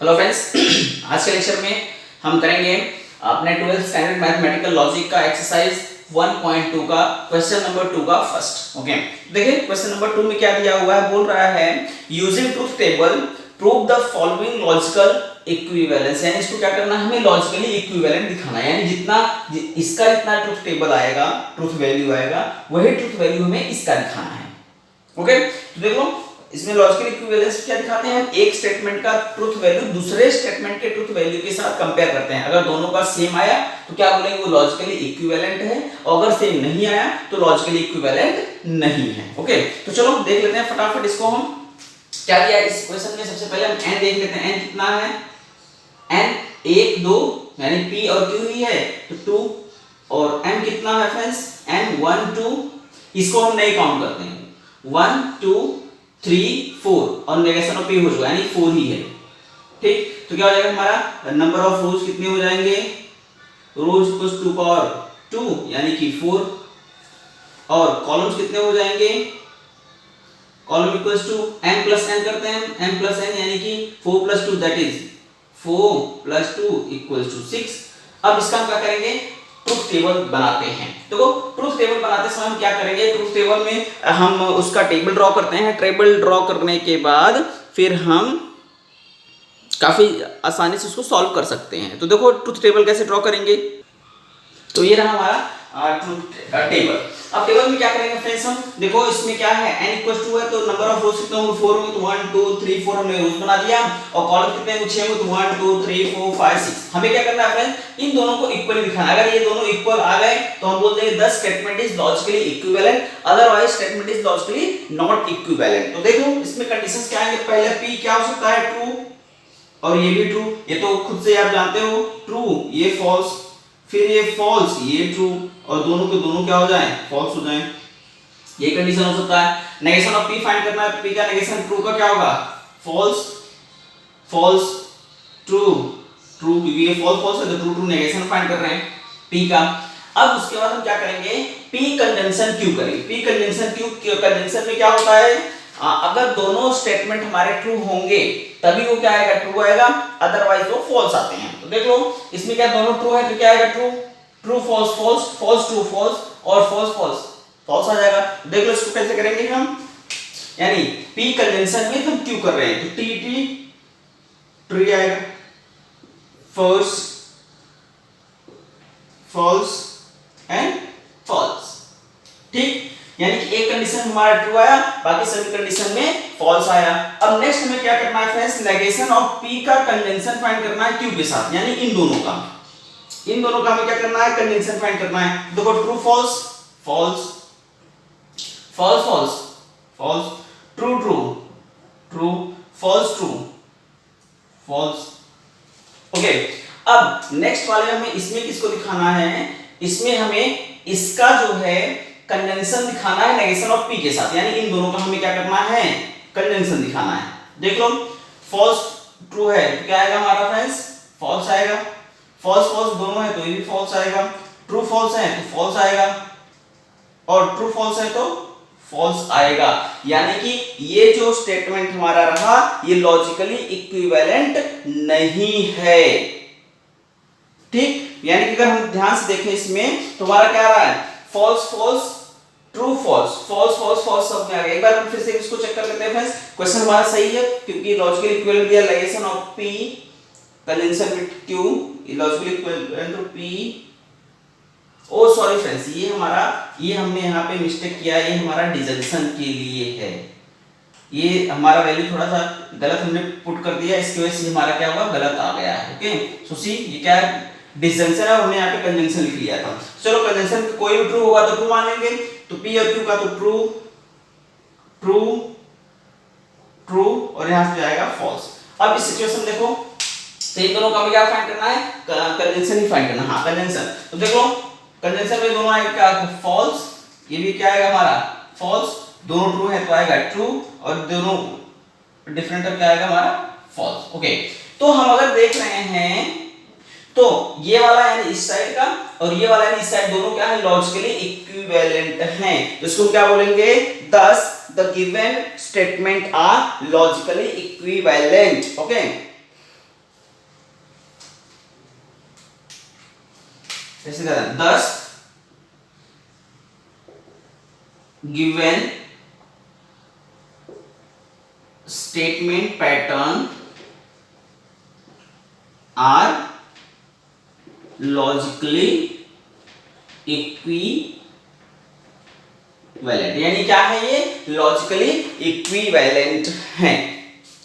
Hello friends, आज के lecture में हम करेंगे अपने 12th स्टैंडर्ड मैथमेटिकल लॉजिक का एक्सरसाइज 1.2 का क्वेश्चन नंबर 2 का फर्स्ट। ओके, देखिए क्वेश्चन नंबर 2 में क्या दिया हुआ है, बोल रहा है using truth table prove the following logical equivalence. यानी इसको क्या करना है, हमें लॉजिकली इक्विवेलेंट दिखाना है। यानी जितना इसका जितना ट्रूथ टेबल आएगा, ट्रूथ वैल्यू आएगा, वही ट्रूथ वैल्यू हमें इसका दिखाना है। ओके, तो देखो इसमें लॉजिकल इक्विवेलेंस क्या दिखाते हैं, हम एक स्टेटमेंट का ट्रूथ वैल्यू दूसरे स्टेटमेंट के ट्रूथ वैल्यू के साथ कंपेयर करते हैं। अगर दोनों का सेम आया तो क्या बोलेंगे, वो लॉजिकली इक्विवेलेंट है, और अगर सेम नहीं आया तो लॉजिकली इक्विवेलेंट नहीं है। ओके, तो चलो देख लेते हैं फटाफट इसको। हम क्या दिया इस क्वेश्चन में, सबसे पहले हम n देख लेते हैं। n कितना है, n 1 2 यानी p और q ही है तो 2, और m कितना है फ्रेंड्स, m 1 2, इसको हम नहीं काउंट करते हैं, 1 2 3 4 और नेगेशन ऑफ p हो जाएगा यानी 4 ही है। ठीक, तो क्या हो जाएगा हमारा नंबर ऑफ रोज कितने हो जाएंगे, रोज इक्वल्स 2 पावर 2 यानी कि 4, और कॉलम्स कितने हो जाएंगे, column equals to m plus n करते हैं, m प्लस n यानी कि 4 plus 2 that is 4 plus 2 equals to 6। अब इसका हम क्या करेंगे, ट्रूथ टेबल बनाते हैं। देखो ट्रूथ टेबल बनाते समय हम क्या करेंगे, ट्रूथ टेबल में हम उसका टेबल ड्रॉ करते हैं। टेबल ड्रॉ करने के बाद फिर हम काफी आसानी से उसको सॉल्व कर सकते हैं। तो देखो ट्रूथ टेबल कैसे ड्रॉ करेंगे, तो ये रहा हमारा ट्रूथ टेबल। अब टेबल में क्या करेंगे फ्रेंड्स, हम देखो इसमें क्या है, n इक्वल टू है तो नंबर ऑफ रोज कितने होंगे, 4 होंगे, तो 1 2 3 4 हमने रोज बना दिया, और कॉलम कितने होंगे, 6 होंगे, तो 1 2 3 4 5 6। हमें क्या करना है फ्रेंड्स, इन दोनों को इक्वली दिखाना है। अगर ये दोनों इक्वल आ गए तो हम बोल देंगे the statement is logically equivalent, otherwise statement is logically not equivalent. तो देखो इसमें कंडीशंस क्या आएंगे, पहले p क्या हो सकता है, ट्रू, और ये भी ट्रू, ये तो खुद से आप जानते हो, ट्रू ये फॉल्स, फिर ये फॉल्स ये ट्रू, और दोनों के दोनों क्या हो जाएं, फॉल्स हो जाएं। ये कंडीशन हो सकता है। नेगेशन ऑफ p फाइंड करना है, p का नेगेशन ट्रू का क्या होगा, फॉल्स फॉल्स ट्रू ट्रू, क्योंकि ये फॉल्स फॉल्स है तो ट्रू ट्रू नेगेशन फाइंड कर रहे हैं p का। अब उसके बाद हम क्या करेंगे, p कंजंक्शन q करेंगे। p कंजंक्शन q, कंजंक्शन में क्या होता है, अगर दोनों स्टेटमेंट हमारे ट्रू होंगे तभी वो क्या आएगा, ट्रू आएगा, अदरवाइज वो फॉल्स आते हैं। तो देख लो इसमें क्या दोनों ट्रू है तो क्या आएगा, true true false false false true false और फॉल्स फॉल्स फॉल्स आ जाएगा। देख लो इसको कैसे करेंगे हम, यानी p कंजंक्शन में हम q कर रहे हैं तो t ट्रू आएगा, फॉल्स फॉल्स एंड फॉल्स। ठीक, यानी कि एक कंडीशन हमारा ट्रू आया, बाकी सभी कंडीशन में फॉल्स आया। अब नेक्स्ट हमें क्या करना है फ्रेंड्स, नेगेशन ऑफ p का कंजंक्शन फाइंड करना है q के साथ, यानी इन दोनों का हमें क्या करना है, कंजंक्शन फाइंड करना है। देखो true false false false false false, true true true, false true false. Okay, अब नेक्स्ट वाले हमें इसमें किसको दिखाना है, इसमें हमें इसका जो है कंजंक्शन दिखाना है नेगेशन ऑफ p के साथ, यानी इन दोनों का हमें क्या करना है, कंजंक्शन दिखाना है। देख लो फॉल्स ट्रू है तो क्या आएगा हमारा फ्रेंड्स, फॉल्स आएगा, फॉल्स फॉल्स दोनों है तो ये भी फॉल्स आएगा, ट्रू फॉल्स है तो फॉल्स आएगा, और ट्रू फॉल्स है तो फॉल्स आएगा। यानी कि ये जो स्टेटमेंट हमारा रहा ये लॉजिकली इक्विवेलेंट नहीं है। ठीक, यानी कि अगर हम ध्यान से देखें इसमें तो हमारा क्या रहा है, false false true false false false false सब में आ गया। एक बार हम फिर से इसको चेक कर लेते हैं फ्रेंड्स, क्वेश्चन हमारा सही है क्योंकि लॉजिकली इक्विवेलेंट दिया, negation of p conjunction with q logically equivalent to p। Oh sorry friends, ये हमने यहाँ पे मिस्टेक किया, ये हमारा डिजंक्शन के लिए है, ये हमारा वैल्यू थोड़ा सा गलत हमने पुट कर दिया, इसकी वजह से हमारा क्या हुआ, गलत आ गया है। ओके, सो सी ये क्या है, डिसजंक्शन है, हमने यहाँ पे कंजंक्शन लिख लिया था। चलो कंजंक्शन कोई भी ट्रू होगा तो ट्रू मान लेंगे, तो p और q का तो ट्रू ट्रू ट्रू, और यहाँ से आएगा फॉल्स। अब इस सिचुएशन देखो, तो इन दोनों का हमें क्या फाइंड करना है, कंजंक्शन ही फाइंड करना। हाँ कंजंक्शन, तो देखो कंजंक्शन में दोनों आएगा क्या, फॉल्स, ये भी क्या आएगा हमारा फॉल्स, दोनों ट्रू है तो आएगा ट्रू, और दोनों डिफरेंट है क्या आएगा हमारा फॉल्स। ओके, तो हम अगर देख रहे हैं तो ये वाला यानी इस साइड का और ये वाला यानी इस साइड, दोनों क्या है, लॉजिकली इक्विवेलेंट हैं। तो इसको क्या बोलेंगे, thus the given statement are logically equivalent. Okay, जैसे कहते हैं 10 given statement pattern are logically equivalent, यानी क्या है ये लॉजिकली इक्विवेलेंट है।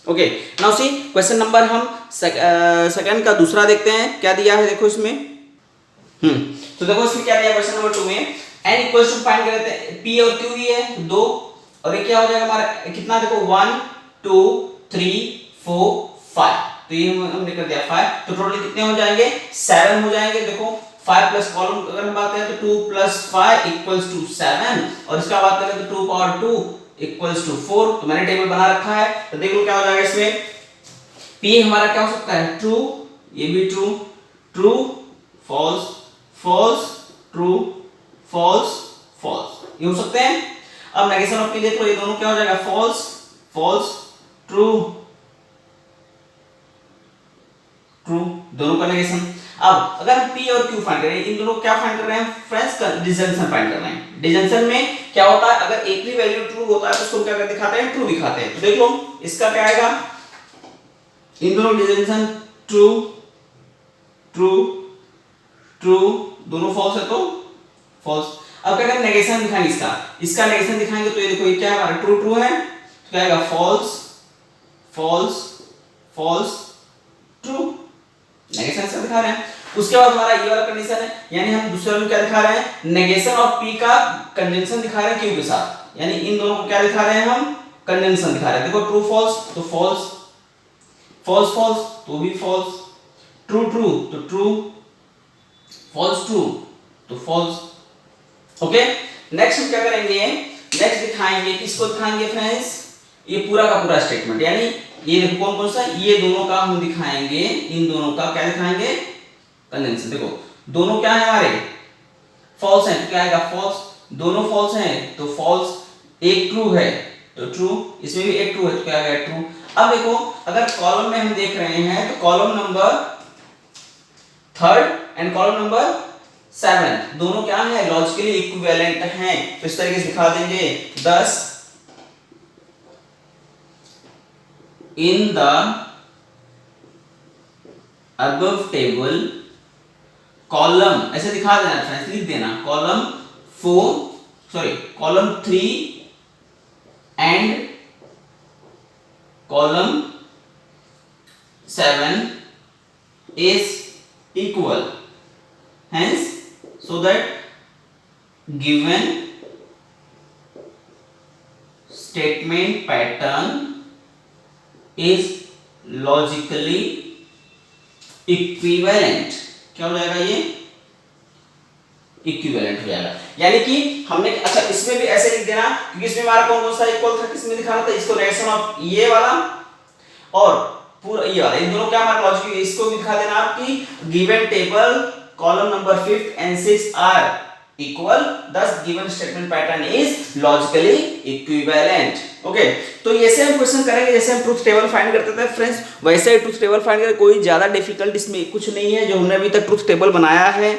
ओके, नाउ सी क्वेश्चन नंबर हम सेकंड का दूसरा देखते हैं क्या दिया है। देखो इसमें तो देखो इसमें क्या दिया क्वेश्चन नंबर 2 में n इक्वल्स टू फाइंड कर लेते हैं p और q ही है 2 और ये क्या हो जाएगा हमारा कितना देखो 1 2 3 4 5 तो ये हमने कर दिया 5 तो टोटली कितने हो जाएंगे 7 हो जाएंगे। देखो 5 प्लस कॉलम अगर हम बात करें तो 2 प्लस 5 इक्वल्स टू 7 और इसका बात करें तो 2 पावर 2 इक्वल्स टू 4। तो मैंने टेबल बना रखा है तो देख लो क्या हो जाएगा इसमें p हमारा क्या हो सकता है ट्रू, ये भी true, true false false true false false ये हो सकते हैं। अब नेगेशन ऑफ p देख लो ये दोनों क्या हो जाएगा फॉल्स फॉल्स ट्रू ट्रू दोनों का नेगेशन। अब अगर हम p और q फाइंड करें इन दोनों क्या फाइंड कर रहे हैं फ्रेंड्स का डिजंक्शन फाइंड कर रहे हैं। डिजंक्शन में क्या होता है अगर एक भी वैल्यू ट्रू होता है तो उसको क्या करके दिखाते हैं ट्रू दिखाते हैं। तो देख लो इसका क्या आएगा इन दोनों डिजंक्शन ट्रू ट्रू ट्रू दोनों फॉल्स है तो फॉल्स। अब क्या करें नेगेशन दिखाएंगे इसका नेगेशन दिखाएंगे तो ये देखो ये क्या है हमारा ट्रू ट्रू है तो क्या आएगा false false false true negation से दिखा रहे हैं। उसके बाद हमारा ये वाला कंडीशन है यानी हम दूसरे में क्या दिखा रहे हैं नेगेशन ऑफ p का कंजंक्शन दिखा रहे हैं q के साथ यानी इन दोनों को क्या दिखा रहे हैं हम कंजंक्शन दिखा रहे हैं। देखो ट्रू फॉल्स तो फॉल्स फॉल्स फॉल्स तो भी फॉल्स ट्रू ट्रू तो ट्रू फॉल्स ट्रू तो फॉल्स। ओके नेक्स्ट हम क्या करेंगे नेक्स्ट दिखाएंगे किसको दिखाएंगे फ्रेंड्स ये पूरा का पूरा स्टेटमेंट यानी ये देखो कौन कौन सा ये दोनों का हम दिखाएंगे इन दोनों का क्या दिखाएंगे कंजंक्शन। देखो दोनों क्या है हमारे फॉल्स है तो क्या आएगा फॉल्स दोनों फॉल्स हैं तो फॉल्स एक ट्रू है तो ट्रू इसमें भी एक ट्रू है तो क्या आएगा ट्रू। अब देखो अगर कॉलम में हम देख रहे हैं तो column number 3rd and column number 7 दोनों क्या है लॉजिकली इक्विवेलेंट हैं तो इस तरीके से दिखा देंगे 10 in the above table column ऐसे दिखा देना फ्रेंड्स लिख देना column 3 and column 7 is equal hence so that given statement pattern is logically equivalent क्या हो जाएगा ये इक्विवेलेंट हो जाएगा यानी कि हमने अच्छा इसमें भी ऐसे लिख देना क्योंकि इसमें हमारा कौन कौन सा इक्वल था किसमें दिखाना था इसको रिएक्शन ऑफ ये वाला और पूरा ये वाला इन दोनों क्या हमारा लॉजिक इसको भी दिखा देना आपकी given table column number 5th and 6th are equal thus given statement pattern is logically equivalent। Okay तो ऐसे हम क्वेश्चन करेंगे जैसे हम ट्रुथ टेबल फाइंड करते थे फ्रेंड्स वैसे ट्रुथ टेबल फाइंड करें कोई ज्यादा डिफिकल्ट इसमें कुछ नहीं है जो हमने अभी तक ट्रुथ टेबल बनाया है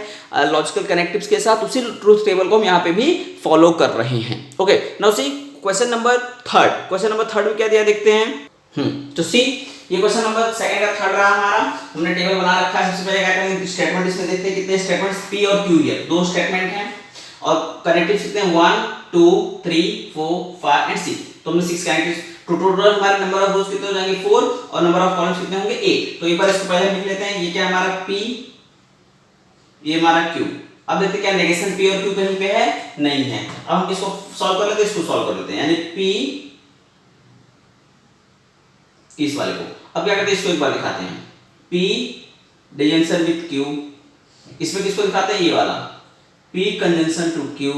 लॉजिकल कनेक्टिव्स के साथ उसी ट्रुथ टेबल को हम यहाँ पे भी फॉलो कर रहे हैं। ओके नाउ सी क्वेश्चन नंबर 3rd में क्या दिया देखते हैं तो सी ये क्वेश्चन नंबर 2nd का 3rd रहा हमारा हमने टेबल बना रखा है। सबसे पहले क्या करेंगे स्टेटमेंट इसमें देखते हैं कितने स्टेटमेंट्स p और q है दो स्टेटमेंट हैं और कनेक्टिव्स कितने 1 2 3 4 5 एंड 6 तो हमने 6 कनेक्टिव्स तो टोटल हमारा नंबर ऑफ रोज कितने हो जाएंगे 4 और नंबर ऑफ कॉलम्स कितने होंगे 8। तो एक बार इसको पहले लिख लेते हैं ये क्या हमारा p ये हमारा q। अब देखते हैं क्या नेगेशन p और q कहीं पे है नहीं है। अब हम इसको सॉल्व कर लेते हैं इसको सॉल्व कर लेते हैं यानी p इस वाले को अब क्या करते हैं इसको एक बार दिखाते हैं p डिजंक्शन विद q इसमें किसको दिखाते हैं ये वाला p कंजंक्शन टू q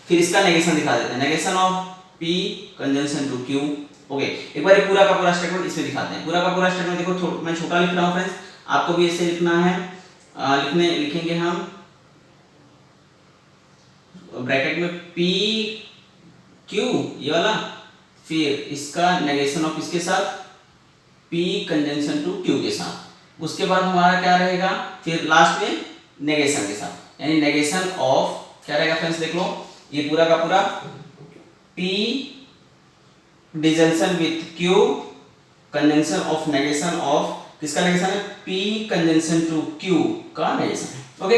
फिर इसका नेगेशन दिखा देते हैं negation of p conjunction to q। Okay एक बार ये पूरा का पूरा स्टेटमेंट इसमें दिखाते हैं पूरा का पूरा स्टेटमेंट देखो मैं छोटा लिख रहा हूं फ्रेंड्स आपको भी ऐसे लिखना है लिखेंगे हम ब्रैकेट में p q ये वाला फिर इसका नेगेशन ऑफ इसके साथ p कंजंक्शन टू q के साथ उसके बाद हमारा क्या रहेगा फिर लास्ट में नेगेशन के साथ। यानी नेगेशन ऑफ क्या रहेगा फ्रेंड्स, देख लो ये पूरा का पूरा P disjunction with Q conjunction of negation of किसका नेगेशन है, P कंजंक्शन टू Q का नेगेशन है। ओके,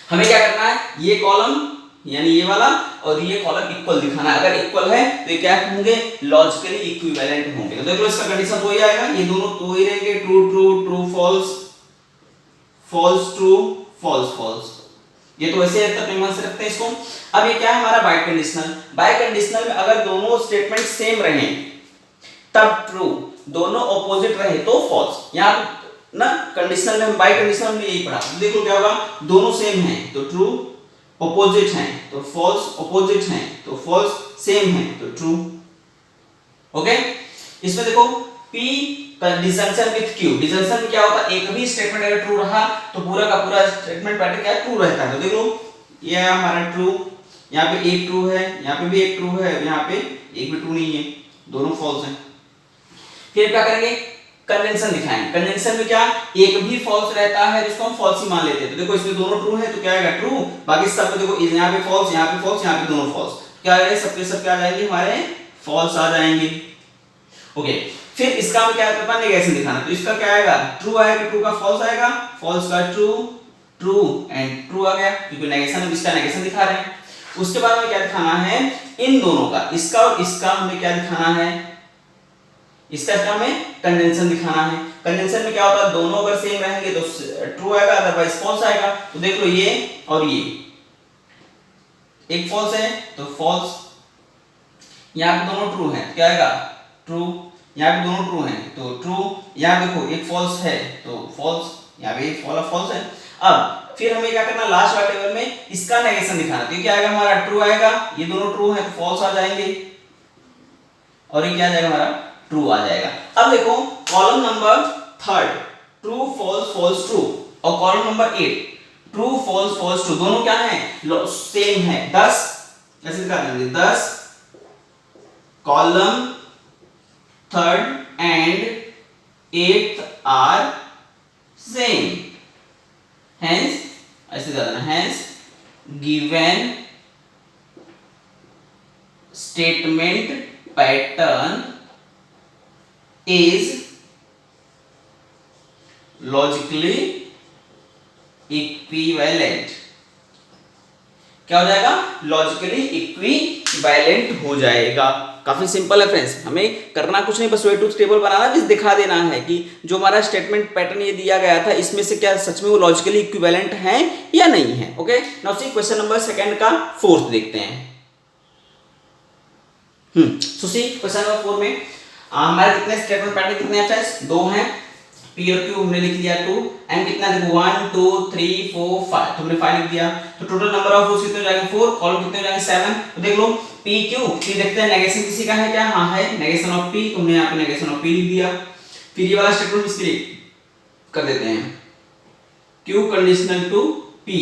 हमें क्या करना है, ये कॉलम यानी ये वाला और ये कॉलम इक्वल दिखाना है। अगर इक्वल है तो ये क्या होंगे, लॉजिकली इक्विवेलेंट होंगे। तो देखो इसका कंडीशन तो ही आएगा, ये दोनों तो ही रहेंगे, true true true false false true false false. ये तो वैसे अपने मन से रखते हैं इसको। अब ये क्या है हमारा बाय कंडीशनल। बाय कंडीशनल में अगर दोनों स्टेटमेंट सेम रहे तब ट्रू, दोनों ऑपोजिट रहे तो फॉल्स। यहां ना कंडीशनल में, बाय कंडीशनल में यही पढ़ा। देखो क्या होगा, दोनों सेम हैं तो ट्रू, ऑपोजिट हैं तो फॉल्स, ऑपोजिट हैं तो फॉल्स, सेम हैं तो ट्रू। ओके, इसमें देखो P disjunction with Q, disjunction में क्या होता है, एक भी स्टेटमेंट अगर ट्रू रहा तो पूरा का पूरा स्टेटमेंट पैटर्न क्या ट्रू रहता है। तो देखो ये है हमारा ट्रू, यहाँ पे एक ट्रू है, यहाँ पे भी एक ट्रू है, यहाँ पे एक भी ट्रू नहीं है, दोनों फॉल्स हैं। फिर क्या करेंगे, कंजंक्शन दिखाएंगे। कंजंक्शन में क्या, एक भी फॉल्स रहता है जिसको हम फॉल्स ही मान लेते हैं। तो देखो इसमें दोनों ट्रू है तो क्या आएगा ट्रू, बाकी सब में देखो यहाँ पे फॉल्स, यहाँ पे फॉल्स, यहाँ पे दोनों फॉल्स, क्या आएगा, सबके सब क्या आ जाएंगे, हमारे फॉल्स आ जाएंगे। ओके, फिर इसका में क्या करना, नेगेशन दिखाना। तो इसका क्या आएगा, ट्रू आएगा, ट्रू का फॉल्स आएगा, फॉल्स का ट्रू, ट्रू एंड ट्रू आ गया, क्योंकि नेगेशन में इसका नेगेशन दिखा रहे हैं। उसके बाद हमें क्या दिखाना है, इन दोनों का, इसका और इसका हमें क्या दिखाना है, इसका हमें कंजंक्शन दिखाना है। कंजंक्शन में क्या होता है, दोनों अगर सेम रहेंगे तो ट्रू आएगा, अदरवाइज फॉल्स आएगा। तो देख लो ये और ये एक फॉल्स है तो फॉल्स, यहाँ पे दोनों ट्रू हैं क्या आएगा ट्रू, यहाँ पे दोनों ट्रू हैं तो ट्रू, यहाँ देखो एक फॉल्स है तो फॉल्स, यहाँ पे एक फॉल्स है। अब फिर हमें क्या करना, लास्ट वाले टेबल में इसका नेगेशन दिखाना। तो क्या आएगा हमारा, ट्रू आएगा, ये दोनों ट्रू हैं तो फॉल्स आ जाएंगे, और ये क्या आ जाएगा हमारा ट्रू आ जाएगा। अब देखो column number 3 true false false true, और column number 8 true false false true, दोनों क्या है, सेम है। 10 ऐसे लिखा देंगे, 10 column 3rd and 8th are same, hence ऐसे लिखा देना, hence given statement pattern is logically equivalent। क्या हो जाएगा, लॉजिकली इक्विवेलेंट हो जाएगा। काफी सिंपल है फ्रेंड्स, हमें करना कुछ नहीं, बस वे टू टेबल बनाना, बस दिखा देना है कि जो हमारा स्टेटमेंट पैटर्न ये दिया गया था इसमें से क्या सच में वो लॉजिकली इक्विवेलेंट है या नहीं है। ओके, नाउ सी क्वेश्चन नंबर 2 का 4th देखते हैं। सो सी क्वेश्चन नंबर 4 में हमारे कितने स्टेटमेंट पैटर्न कितने हैं फ्रेंड्स, 2 हैं। P और Q हमने लिख दिया 2, M कितना देखो 1 2 3 4 5, तो हमने 5 लिख दिया। तो टोटल नंबर ऑफ रोज कितने हो जाएंगे 4, कॉलम कितने हो जाएंगे 7। तो देख लो P Q, फिर देखते हैं नेगेशन किसी का है क्या, हाँ है, नेगेशन ऑफ P, तुमने यहाँ पे नेगेशन ऑफ P लिख दिया। फिर ये वाला स्टेटमेंट इसके लिए कर देते हैं, Q कंडीशनल टू P,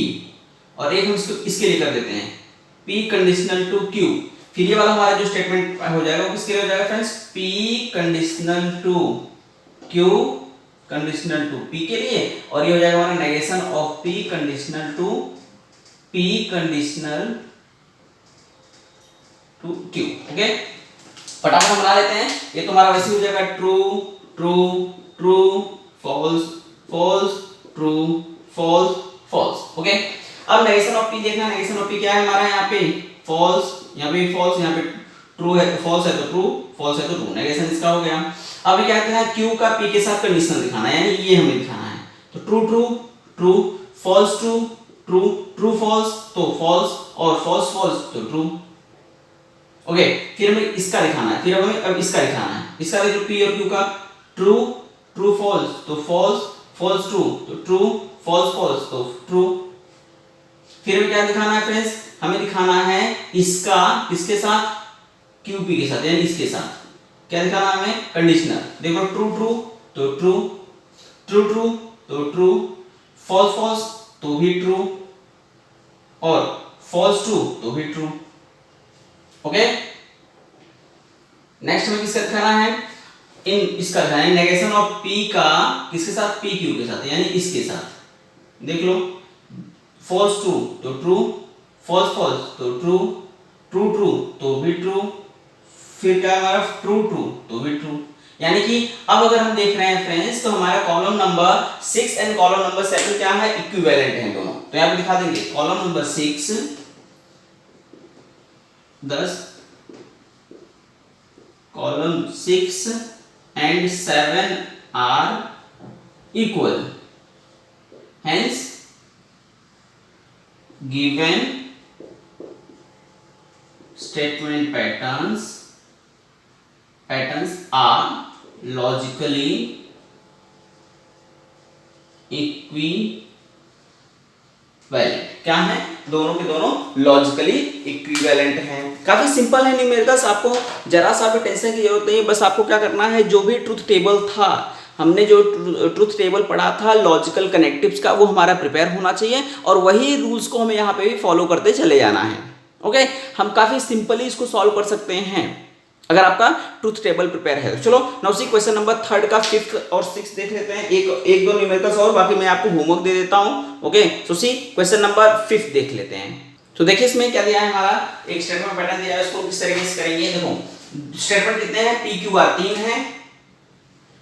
और एक हम इसके लिए कर देते हैं P कंडीशनल टू Q। फिर ये वाला हमारा जो स्टेटमेंट हो जाएगा वो किसके लिए हो जाएगा friends, P conditional to Q conditional to P के लिए, और ये हो जाएगा हमारा negation of P conditional to P conditional to Q। Okay, फटाफट हम बना लेते हैं। ये तो हमारा वैसे हो जाएगा true true true false false true false false. Okay, अब नेगेशन ऑफ P देखना, नेगेशन ऑफ P क्या है हमारा, यहाँ पे फॉल्स, यहाँ पे फॉल्स, यहाँ पे ट्रू है तो फॉल्स है तो ट्रू, फॉल्स है तो ट्रू, नेगेशन इसका हो गया। अब क्या कहते हैं, Q का P के साथ कंडीशनल दिखाना है, यानी ये हमें दिखाना है। तो true true true, false true true, true false तो फॉल्स, और फॉल्स फॉल्स तो ट्रू। ओके, फिर हमें इसका दिखाना है, फिर हमें अब इसका दिखाना है। इसका देखो P और Q का ट्रू ट्रू फॉल्स तो फॉल्स, फॉल्स ट्रू तो ट्रू, फॉल्स फॉल्स तो ट्रू। फिर हमें क्या दिखाना है फ्रेंड्स, हमें दिखाना है इसका किसके साथ, QP के साथ, यानी इसके साथ क्या दिखाना है हमें, कंडीशनल। देखो ट्रू ट्रू तो ट्रू, ट्रू ट्रू तो ट्रू, फॉल्स फॉल्स तो भी ट्रू, और फॉल्स ट्रू तो भी ट्रू। ओके, नेक्स्ट हमें किसका दिखाना है, इन इसका दिखाना है नेगेशन ऑफ P का किसके साथ, PQ के साथ, यानी इसके साथ। देख लो फॉल्स ट्रू तो ट्रू, फॉल्स फॉल्स तो ट्रू, ट्रू ट्रू तो भी ट्रू, फिर क्या हमारा ट्रू ट्रू तो भी ट्रू। यानी कि अब अगर हम देख रहे हैं फ्रेंड्स, तो हमारा column number 6 and column number 7 क्या है, इक्विवेलेंट है दोनों। तो यहां पे दिखा देंगे column number 6 10, column 6 and 7 are equal, hence given statement patterns are logically equivalent। क्या है, दोनों के दोनों लॉजिकली इक्विवेलेंट हैं। काफी सिंपल है न्यूमेरिकल्स, आपको जरा सा भी टेंशन की जरूरत नहीं है। बस आपको क्या करना है, जो भी ट्रुथ टेबल था, हमने जो ट्रुथ टेबल पढ़ा था लॉजिकल कनेक्टिव्स का, वो हमारा प्रिपेयर होना चाहिए और वही रूल्स को हमें यहाँ पे भी फॉलो करते चले जाना है। ओके, हम काफी सिंपली इसको सॉल्व कर सकते हैं अगर आपका ट्रुथ टेबल प्रिपेयर है। चलो नाउ सी क्वेश्चन नंबर 3 का 5th और 6th देख लेते हैं। एक दो न्यूमेरिकल्स और, बाकी मैं आपको होमवर्क दे देता हूं। ओके, सो सी क्वेश्चन नंबर 5 देख लेते हैं। तो देखिए इसमें क्या दिया है, हमारा एक स्टेटमेंट पैटर्न दिया है, उसको किस तरीके से करेंगे। देखो स्टेटमेंट कितने हैं, पी क्यू आर 3 है,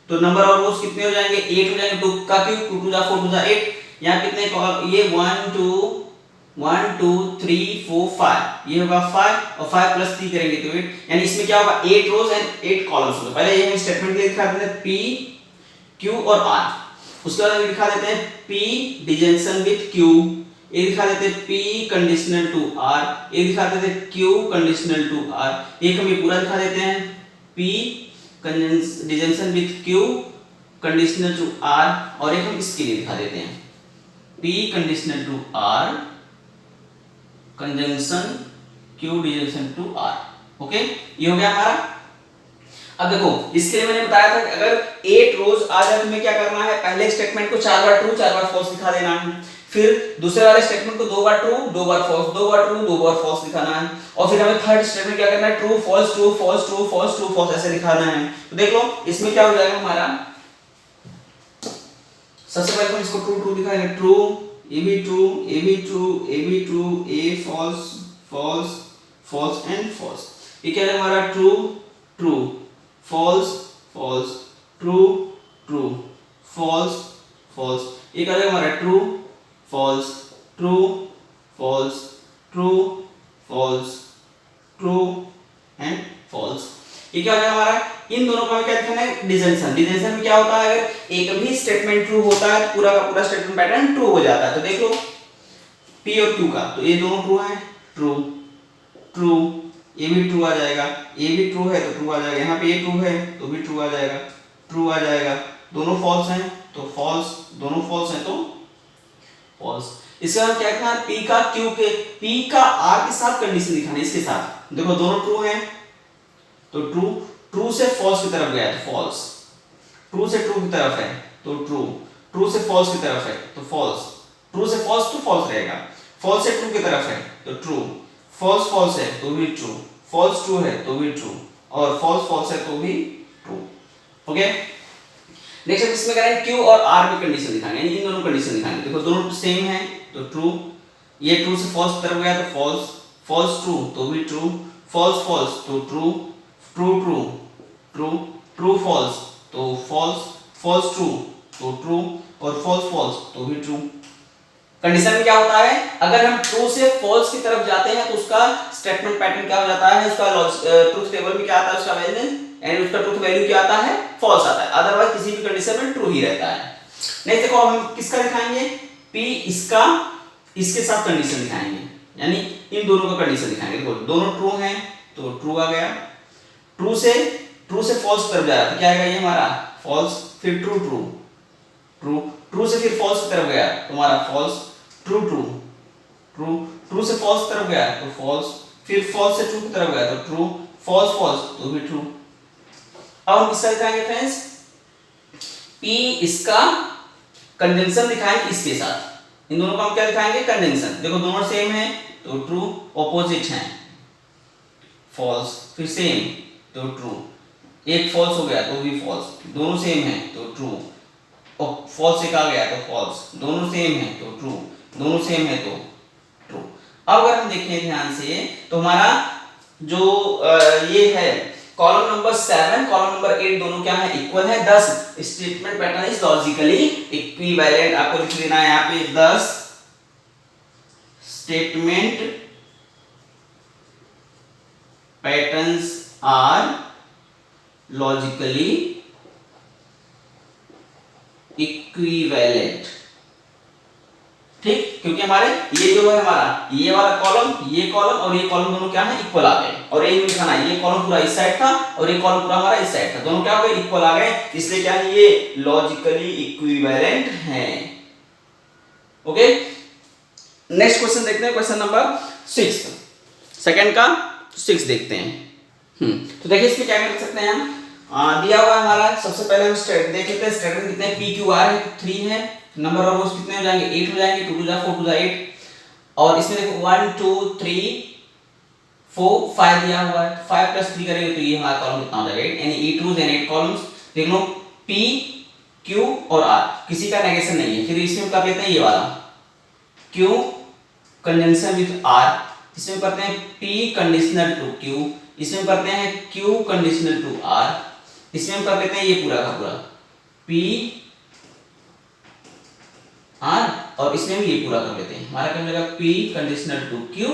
तो नंबर और रोज कितने हो जाएंगे, 8 हो जाएंगे, 2 का क्यूब, 2 2 जा 4 2 जा 8। यहां कितने, ये 1 2 3 4 5, ये होगा 5 और 5 प्लस 3 करेंगे तो 8, यानी इसमें क्या होगा 8 रोज एंड 8 कॉलम्स होगा। पहले ये हम स्टेटमेंट के लिए दिखा देते हैं, P Q और R। उसके बाद हम दिखा देते हैं P डिजंक्शन विद Q, ये दिखा देते हैं P कंडीशनल टू R, ये दिखा देते हैं Q कंडीशनल टू R। एक हम ये पूरा दिखा देते हैं P disjunction with Q conditional to R, और एक हम इसके लिए दिखा देते हैं P conditional to R conjunction Q disjunction to R। Okay, ये हो गया हमारा। अब देखो इसके लिए मैंने बताया था कि अगर 8 रोज आ जाए तो हमें क्या करना है, पहले स्टेटमेंट को 4 बार ट्रू 4 बार फॉल्स दिखा देना है, फिर दूसरे वाले स्टेटमेंट को 2 बार ट्रू 2 बार फॉल्स, 2 बार ट्रू 2 बार फॉल्स दिखाना है, और फिर हमें थर्ड स्टेटमेंट क्या करना है, true false true false true false true false ऐसे दिखाना है। तो देख लो इसमें क्या हो जाएगा हमारा, सबसे पहले हम इसको ट्रू ट्रू दिखाएंगे, true A B true A B true A B true, A false false false and false. ये क्या है हमारा, true true false false true true false false. ये क्या है हमारा, true false true false true false true and false. ये क्या हो जाएगा हमारा, इन दोनों का क्या दिखाना है, डिजंक्शन। डिजंक्शन में क्या होता है, अगर एक भी स्टेटमेंट ट्रू होता है तो पूरा का पूरा स्टेटमेंट पैटर्न ट्रू हो जाता है। तो देख लो P और Q का, तो ये दोनों ट्रू है, ट्रू ट्रू, ये भी ट्रू आ जाएगा, ये भी ट्रू है तो ट्रू आ जाएगा, यहाँ पे ये ट्रू है तो भी ट्रू आ जाएगा, ट्रू आ जाएगा, दोनों फॉल्स हैं तो फॉल्स, दोनों फॉल्स हैं तो फॉल्स। इसके बाद क्या करना है, P का Q के, P का R के साथ कंडीशन दिखाना है, इसके साथ। देखो दोनों ट्रू हैं तो ट्रू, ट्रू से फॉल्स की तरफ गया तो फॉल्स, ट्रू से ट्रू की तरफ है तो ट्रू, ट्रू से फॉल्स की तरफ है तो फॉल्स, ट्रू से फॉल्स तो फॉल्स रहेगा, फॉल्स से ट्रू की तरफ है तो ट्रू, फॉल्स फॉल्स है तो भी ट्रू, फॉल्स ट्रू है तो भी ट्रू, और फॉल्स फॉल्स है तो भी ट्रू। ओके, नेक्स्ट इसमें करेंगे Q और R में कंडीशन दिखाएंगे, इन दोनों कंडीशन दिखाएंगे। देखो दोनों सेम है तो ट्रू, ये ट्रू से फॉल्स की तरफ गया तो फॉल्स, फॉल्स ट्रू तो भी ट्रू, फॉल्स फॉल्स तो true, true true true true false तो फॉल्स, फॉल्स ट्रू तो ट्रू, और फॉल्स फॉल्स तो भी ट्रू। कंडीशन में क्या होता है, अगर हम ट्रू से फॉल्स की तरफ जाते हैं तो उसका स्टेटमेंट पैटर्न क्या हो जाता है, उसका ट्रूथ टेबल में क्या आता है, उसका वैल्यू यानी उसका ट्रूथ वैल्यू क्या आता है, फॉल्स आता है, अदरवाइज किसी भी कंडीशन में ट्रू ही रहता है। नेक्स्ट देखो हम किसका दिखाएंगे, P इसका, इसके साथ कंडीशन दिखाएंगे, यानी इन दोनों का कंडीशन दिखाएंगे। देखो दोनों ट्रू हैं तो ट्रू आ गया, ट्रू से फॉल्स तरफ जा रहा है तो क्या आएगा, ये हमारा फॉल्स, फिर ट्रू ट्रू ट्रू, ट्रू से फिर फॉल्स की तरफ गया तो हमारा false, true true true, true से फॉल्स की तरफ गया तो फॉल्स, फिर फॉल्स से ट्रू की तरफ गया तो ट्रू, फॉल्स फॉल्स तो भी ट्रू। अब हम किसका दिखाएंगे फ्रेंड्स, P इसका कंजंक्शन दिखाएंगे इसके साथ, इन दोनों का हम क्या दिखाएंगे, कंजंक्शन। देखो दोनों सेम है तो ट्रू, ऑपोजिट है फॉल्स, फिर सेम तो ट्रू, एक फॉल्स हो गया तो भी फॉल्स, दोनों सेम है तो ट्रू, और फॉल्स एक आ गया तो फॉल्स, दोनों सेम है तो ट्रू, दोनों सेम है तो ट्रू। अब अगर हम देखें ध्यान से तो हमारा जो ये है कॉलम नंबर 7 कॉलम नंबर 8 दोनों क्या है, इक्वल है। 10 statement pattern is logically equivalent, आपको लिख देना है यहाँ पे 10 statement patterns are logically equivalent. ठीक, क्योंकि हमारे ये जो है हमारा ये वाला कॉलम, ये कॉलम और ये कॉलम दोनों क्या है, इक्वल आ गए। और ये लिखाना है, ये कॉलम पूरा इस साइड था और ये कॉलम पूरा हमारा इस साइड था, दोनों क्या हो गए, इक्वल आ गए। इसलिए क्या है, ये लॉजिकली इक्विवेलेंट है। ओके, नेक्स्ट क्वेश्चन देखते हैं, क्वेश्चन नंबर 6 सेकंड का 6 देखते हैं। तो देखिए इसमें क्या कर सकते हैं हम, दिया हुआ है हमारा, सबसे पहले हम देख लेते हैं स्टेटमेंट कितने हैं, पी क्यू आर है 3 है, नंबर ऑफ रोज कितने हो जाएंगे, 8 हो जाएंगे, 2 2 जा 4 2 जा 8। और इसमें देखो 1 2 3 4 5 दिया हुआ है, 5 + 3 करेंगे तो ये हमारा कॉलम कितना हो जाएगा, 8, यानी 8 रोज एंड 8 कॉलम्स। देख लो पी क्यू और आर, किसी का नेगेशन नहीं है। फिर इसमें कर लेते हैं ये वाला क्यू कंजंक्शन विद आर, इसमें करते हैं पी कंडीशनल टू क्यू, इसमें करते हैं क्यू कंडीशनल टू आर, इसमें कर लेते हैं ये पूरा का पूरा पी आर, और इसमें भी ये पूरा कर लेते हैं, हमारा क्या मिलेगा P conditional to Q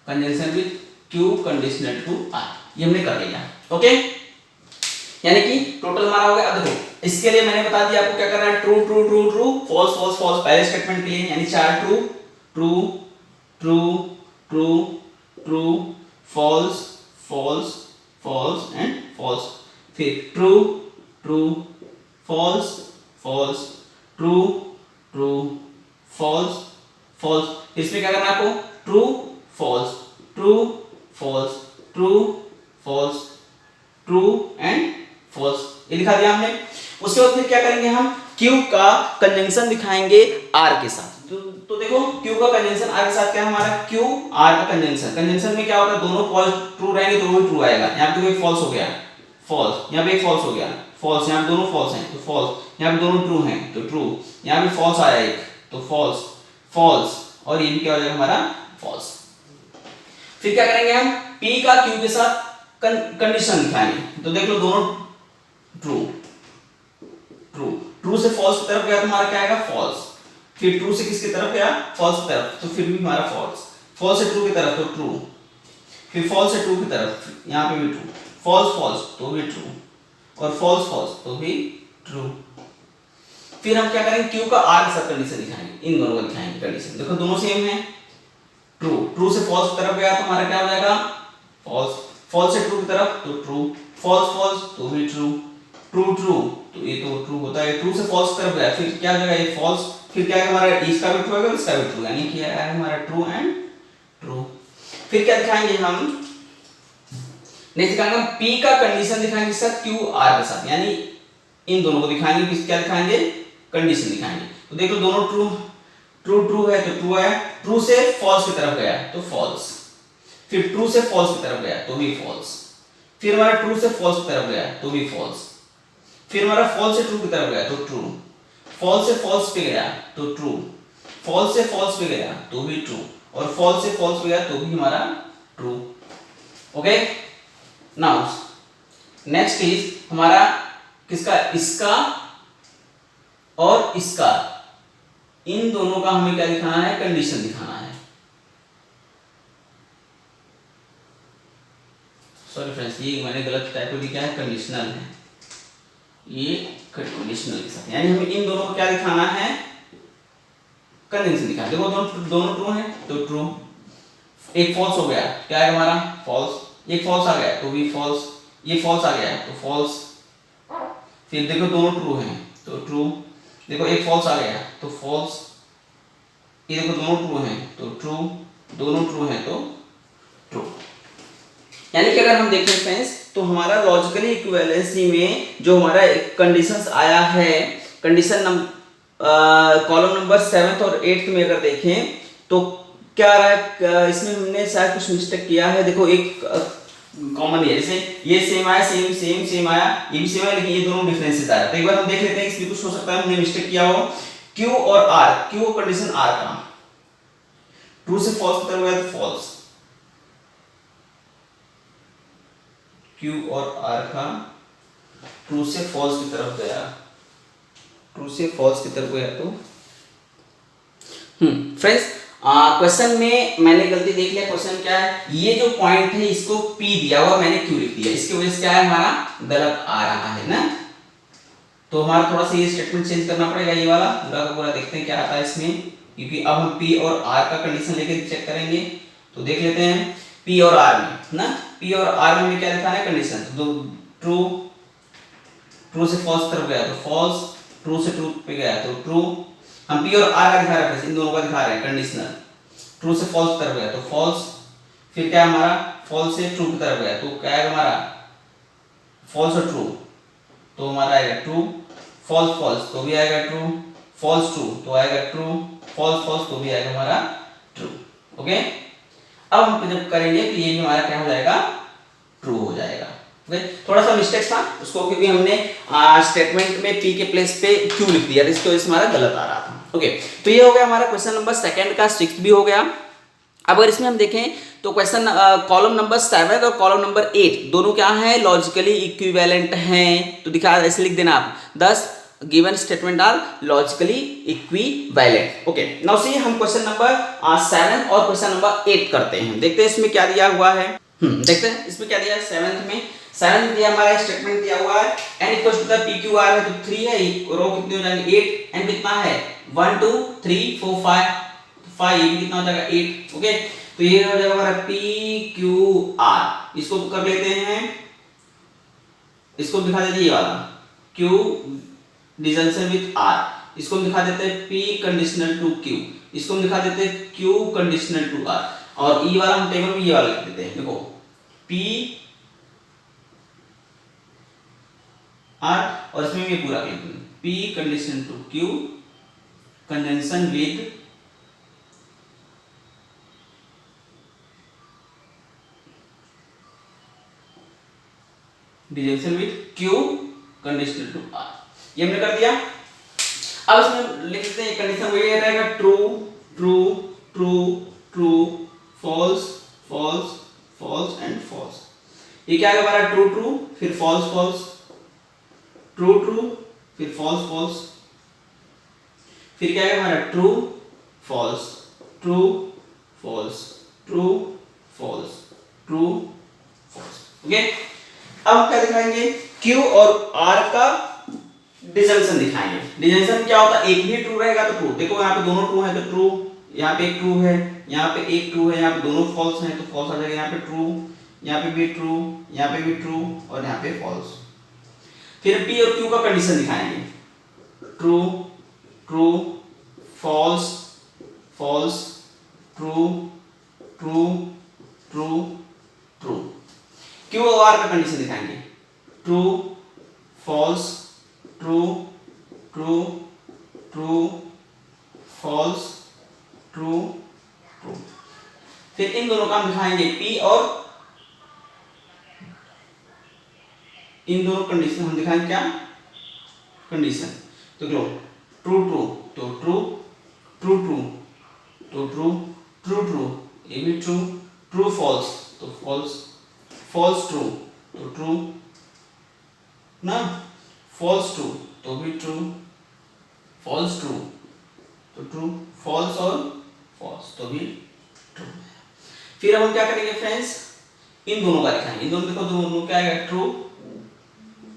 conjunction with Q conditional to R, ये हमने कर लिया। ओके, यानी कि टोटल हमारा हो गया। अब देखो इसके लिए मैंने बता दिया आपको क्या करना है, true true true true, false false false पहले स्टेटमेंट के लिए, यानी 4 true true true true true false false false and false, फिर true true false false true true false false. इसमें क्या करना है आपको, true false true false true false true and false, ये दिखा दिया हमने। उसके बाद फिर क्या करेंगे हम, Q का कंजंक्शन दिखाएंगे R के साथ। तो देखो Q का कंजंक्शन R के साथ क्या है हमारा, Q R का कंजंक्शन, कंजंक्शन में क्या होता है, दोनों फॉल्स ट्रू रहेंगे तो वो भी ट्रू आएगा। यहाँ पे एक फॉल्स हो गया फॉल्स, यहाँ पे एक फॉल्स हो गया फॉल्स, यहाँ पे दोनों फॉल्स हैं तो फॉल्स, यहाँ पे दोनों ट्रू हैं तो ट्रू, यहाँ पे फॉल्स आया एक तो फॉल्स फॉल्स, और ये भी क्या हो जाएगा हमारा फॉल्स। फिर क्या करेंगे हम, P का Q के साथ कंडीशन दिखाएंगे। तो देख लो दोनों ट्रू ट्रू, ट्रू से फॉल्स की तरफ गया तो हमारा क्या आएगा फॉल्स, फिर ट्रू से किसकी तरफ गया, फॉल्स की तरफ, तो फिर भी हमारा फॉल्स, फॉल्स से ट्रू की तरफ तो ट्रू, फिर फॉल्स से ट्रू की तरफ, यहाँ पे भी ट्रू, फॉल्स फॉल्स तो भी ट्रू, और फॉल्स फॉल्स तो भी ट्रू। फिर हम क्या करेंगे, क्यू का आर के साथ कंडीशन दिखाएंगे, इन दोनों का दिखाएंगे कंडीशन। देखो दोनों सेम है, ट्रू ट्रू से फॉल्स की तरफ गया तो हमारा क्या हो जाएगा फॉल्स, फॉल्स से ट्रू की तरफ तो ट्रू, फॉल्स फॉल्स तो भी ट्रू, ट्रू ट्रू तो ये तो ट्रू होता है, ट्रू से फॉल्स की तरफ गया फिर क्या हो जाएगा ये फॉल्स, फिर क्या है हमारा इसका भी ट्रू है और इसका भी ट्रू, यानी कि है हमारा ट्रू एंड ट्रू। फिर क्या दिखाएंगे हम, नेक्स्ट दिखाएंगे हम P का कंडीशन दिखाएंगे किसके साथ, Q R के साथ, यानी इन दोनों को दिखाएंगे, किस क्या दिखाएंगे, कंडीशन दिखाएंगे। तो देख लो दोनों ट्रू ट्रू ट्रू है तो ट्रू है, ट्रू से फॉल्स की तरफ गया तो फॉल्स, फिर ट्रू से फॉल्स की तरफ गया तो भी फॉल्स, फिर हमारा ट्रू से फॉल्स की तरफ गया तो भी फॉल्स, फिर हमारा फॉल्स से ट्रू की तरफ गया तो ट्रू, फॉल्स से फॉल्स पे गया तो ट्रू, फॉल्स से फॉल्स पे गया तो भी ट्रू, और फॉल्स से फॉल्स पे गया तो भी हमारा true. Okay, now next is हमारा किसका, इसका और इसका, इन दोनों का हमें क्या दिखाना है, कंडीशन दिखाना है। सॉरी फ्रेंड्स, ये मैंने गलत टाइप को लिखा है, कंडीशनल है ये, कंडीशनल के साथ, यानी हमें इन दोनों को क्या दिखाना है, कंजंक्शन दिखाना। देखो दोनों ट्रू हैं तो ट्रू, एक फॉल्स हो गया क्या है हमारा फॉल्स, एक फॉल्स आ गया तो भी फॉल्स, ये फॉल्स आ गया तो फॉल्स, फिर देखो दोनों ट्रू हैं तो ट्रू, देखो एक फॉल्स आ गया तो फॉल्स, ये देखो दोनों ट्रू हैं तो ट्रू, दोनों ट्रू हैं तो ट्रू। यानी कि अगर हम देखें फ्रेंड्स तो हमारा लॉजिकली इक्विवेलेंसी में जो हमारा कंडीशंस आया है, कंडीशन कॉलम नंबर 7 और 8 में अगर देखें तो क्या आ रहा है, इसमें हमने शायद कुछ मिस्टेक किया है। देखो एक कॉमन है, जैसे ये सेम आया, सेम सेम सेम आया, ये भी सेम है, लेकिन ये दोनों डिफरेंसेस आ रहा है। तो एक बार हम देख लेते हैं, इसमें कुछ हो सकता है हमने मिस्टेक किया हो। क्यू और आर, क्यू कंडीशन आर का ट्रू से फॉल्स की तरफ गया तो फॉल्स, क्यू और आर का ट्रू से फॉल्स की तरफ गया, ट्रू से फॉल्स की तरफ गया तो फ्रेंड्स क्वेश्चन में मैंने गलती देख लिया। क्वेश्चन क्या है, ये जो पॉइंट है इसको P दिया हुआ, मैंने Q लिख दिया, इसकी वजह से क्या है हमारा गलत आ रहा है ना। तो हमारा थोड़ा सा ये स्टेटमेंट चेंज करना पड़ेगा, ये वाला पूरा का पूरा देखते हैं क्या आता है इसमें, क्योंकि अब हम P और R का कंडीशन लेके चेक करेंगे। तो देख लेते हैं P और R में ना, P और R में हमें क्या लिखा है कंडीशन, तो ट्रू, ट्रू से फॉल्स तरफ गया तो फॉल्स, ट्रू से ट्रू पे गया तो ट्रू। हम P और R का दिखा रहे हैं, इन दोनों का दिखा रहे हैं कंडीशनल, ट्रू से फॉल्स तरफ गया तो फॉल्स, फिर क्या हमारा फॉल्स से ट्रू की तरफ गया तो क्या है हमारा फॉल्स और ट्रू, तो हमारा आएगा ट्रू, फॉल्स फॉल्स तो भी आएगा ट्रू, फॉल्स ट्रू तो आएगा ट्रू, फॉल्स फॉल्स तो भी आएगा हमारा ट्रू। ओके, अब हम जब करेंगे तो ये भी हमारा क्या हो जाएगा, ट्रू हो जाएगा। ओके, थोड़ा सा मिस्टेक था उसको, क्योंकि हमने स्टेटमेंट में P के प्लेस पे Q लिख दिया, इसकी वजह से हमारा गलत आ रहा था। ओके, तो ये हो गया हमारा क्वेश्चन नंबर सेकंड का, 6 भी हो गया। अब अगर इसमें हम देखें तो क्वेश्चन कॉलम नंबर 7 और कॉलम नंबर 8 दोनों क्या है, लॉजिकली इक्विवेलेंट हैं। तो दिखा ऐसे लिख देना आप, 10 given statement are logically equivalent. Okay, now see हम क्वेश्चन नंबर 7 और क्वेश्चन नंबर 8 करते हैं। देखते हैं इसमें क्या दिया हुआ है। देखते हैं इसमें क्या दिया है। 7 दिया हमारा स्टेटमेंट दिया हुआ है, n equals to the p q r है तो 3 है, रो कितनी हो जाएंगे 8, n कितना है 1 2 3 4 5 ये कितना हो जाएगा 8। ओके, तो ये हो जाएगा हमारा p q r, इसको कर लेते हैं, इसको दिखा देते ये वाला q डिजंक्शन विद r, इसको दिखा देते हैं p कंडीशनल टू q, इसको दिखा देते हैं q कंडीशनल टू r, और e वाला हम टेबल में ये वाला लिख देते हैं। देखो p r और इसमें ये पूरा लिख दें p condition to q conjunction with disjunction with q conditional to r, ये हमने कर दिया। अब इसमें लिख देते हैं कंडीशन वही रहेगा, true true true true false false false and false. ये क्या है हमारा ट्रू ट्रू फिर फॉल्स फॉल्स, ट्रू ट्रू फिर फॉल्स फॉल्स, फिर क्या है हमारा true false true false true false true false. Okay, अब क्या दिखाएंगे Q और R का डिजंक्शन दिखाएंगे। डिजंक्शन क्या होता है, एक भी ट्रू रहेगा तो ट्रू, देखो यहाँ पे दोनों ट्रू है तो ट्रू, यहाँ पे एक ट्रू है, यहाँ पे एक ट्रू है, यहाँ पे दोनों फॉल्स हैं तो फॉल्स आ जाएगा, यहाँ पे ट्रू, यहाँ पे भी ट्रू, यहाँ पे भी ट्रू और यहाँ पे फॉल्स। फिर P और Q का कंडीशन दिखाएंगे, true true false false true true true true. Q और R का कंडीशन दिखाएंगे, true false true true true false true true. फिर इन दोनों का हम दिखाएंगे P और इन दोनों कंडीशन हम दिखाएंगे क्या कंडीशन, तो लो ट्रू ट्रू तो ट्रू ट्रू ट्रू तो ट्रू ट्रू ट्रू ये भी ट्रू, ट्रू फॉल्स तो फॉल्स, फॉल्स ट्रू तो ट्रू ना, फॉल्स ट्रू तो भी ट्रू, फॉल्स ट्रू तो ट्रू, फॉल्स और फॉल्स तो भी ट्रू। फिर अब हम क्या करेंगे फ्रेंड्स, इन दोनों का दिखाएंगे, इन दोनों देखो दोनों क्या आएगा ट्रू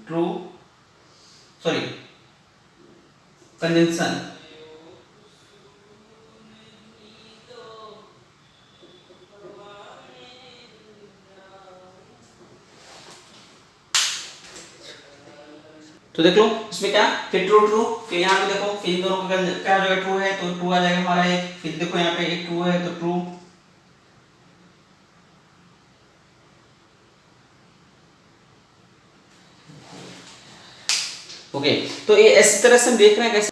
ट्रू सॉरी कंजंक्शन तो देख लो इसमें क्या, फिर ट्रू ट्रू, फिर यहाँ पे देखो फिर इन दोनों का क्या हो जाएगा ट्रू है तो ट्रू आ जाएगा हमारा एक, फिर देखो यहाँ पे एक ट्रू है तो ट्रू, ओके। तो ये इस तरह से हम देख रहे हैं कैसे,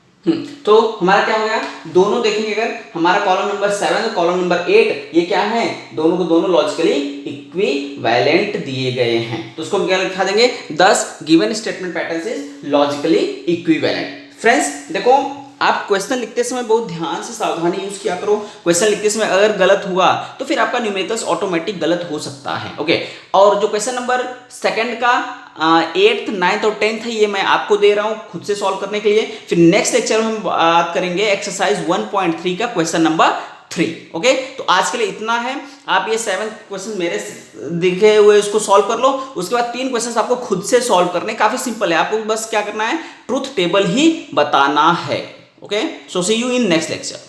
तो हमारा क्या हो गया, दोनों देखेंगे अगर हमारा कॉलम नंबर 7 और कॉलम नंबर 8 ये क्या है, दोनों को दोनों लॉजिकली इक्विवेलेंट दिए गए हैं। तो उसको क्या लिखा देंगे, 10 given statement patterns is logically equivalent. Friends देखो आप क्वेश्चन लिखते समय बहुत ध्यान से सावधानी यूज किया करो। क्वेश्चन लिखते समय अगर गलत हुआ तो फिर आपका न्यूमेरिकल्स ऑटोमेटिक गलत हो सकता है। ओके, और जो क्वेश्चन नंबर सेकंड का 8th 9th और 10th है, ये मैं आपको दे रहा हूँ खुद से सॉल्व करने के लिए। फिर नेक्स्ट लेक्चर में हम बात करेंगे एक्सरसाइज 1.3 का क्वेश्चन नंबर 3। ओके, तो आज के लिए इतना है। आप ये 7 क्वेश्चन मेरे दिखे हुए इसको सॉल्व कर लो। उसके बाद 3 क्वेश्चन आपको खुद से सॉल्व करने, काफी सिंपल है, आपको बस क्या करना है, ट्रूथ टेबल ही बताना है। Okay, so see you in next lecture.